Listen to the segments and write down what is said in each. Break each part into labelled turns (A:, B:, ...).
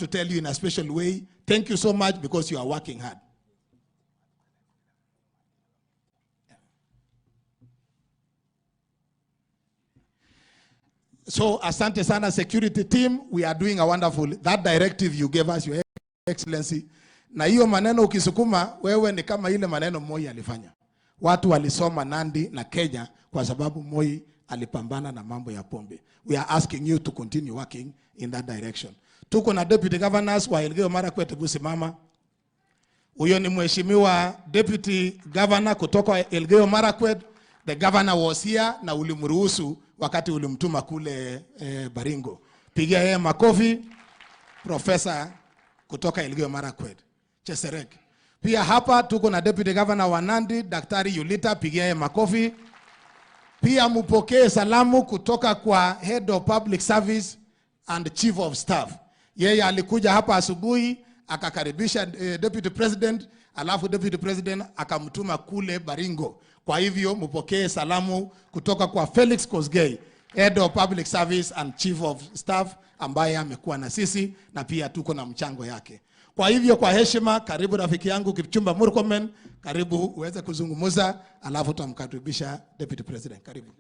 A: to tell you in a special way, thank you so much because you are working hard. So, asante sana security team, we are doing a wonderful, that directive you gave us, Your Excellency. Na hiyo maneno ukisukuma, wewe ni kama ile maneno Moi alifanya. Watu walisoma Nandi na Kenya kwa sababu Moi alipambana na mambo ya pombe. We are asking you to continue working in that direction. Tuko na deputy governors wa Elgeyo Marakwet, busimama. Huyo ni mheshimiwa deputy governor kutoka Elgeyo Marakwet. The governor was here na ulimruhusu wakati ulimtuma kule Baringo. Pigia yeye makofi. Professor kutoka Elgeyo Marakwet, Cheserek. Pia hapa tuko na deputy governor wa Nandi, Daktari Yulita, pigia yeye makofi. Pia mupokee salamu kutoka kwa Head of Public Service and Chief of Staff. Yeye alikuja hapa asubuhi akakaribisha Deputy President, alafu Deputy President akamtuma kule Baringo. Kwa hivyo mupokee salamu kutoka kwa Felix Kosgei, Head of Public Service and Chief of Staff, ambaye amekuwa na sisi na pia tuko na mchango yake. Kwa hivyo kwa heshima, karibu rafiki yangu Kipchumba Murkomen, karibu uweze kuzungumza, alafu tutamkaribisha Deputy President. Karibu.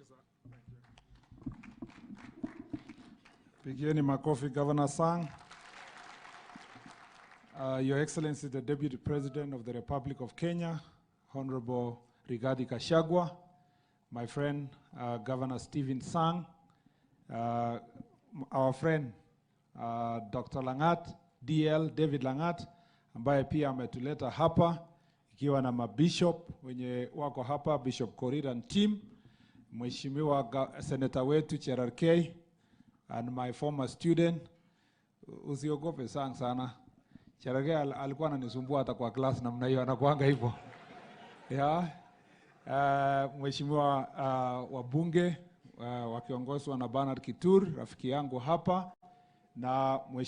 B: Pigieni makofi Governor Sang. Your Excellency the Deputy President of the Republic of Kenya, Honorable Rigathi Gachagua, my friend Governor Stephen Sang, our friend Dr. Langat, DL David Langat, ambaye pia ametuleta hapa ikiwa na mabishop wenye wako hapa, Bishop Korir and team, Mheshimiwa Senator wetu Cherarkei, and my former student. Usiogope sana. Cherarkei alikuwa ananisumbua hata kwa class namna hiyo, anakuanga hivyo. Mheshimiwa wabunge wakiongozwa na Bernard Kitur, rafiki yangu hapa, na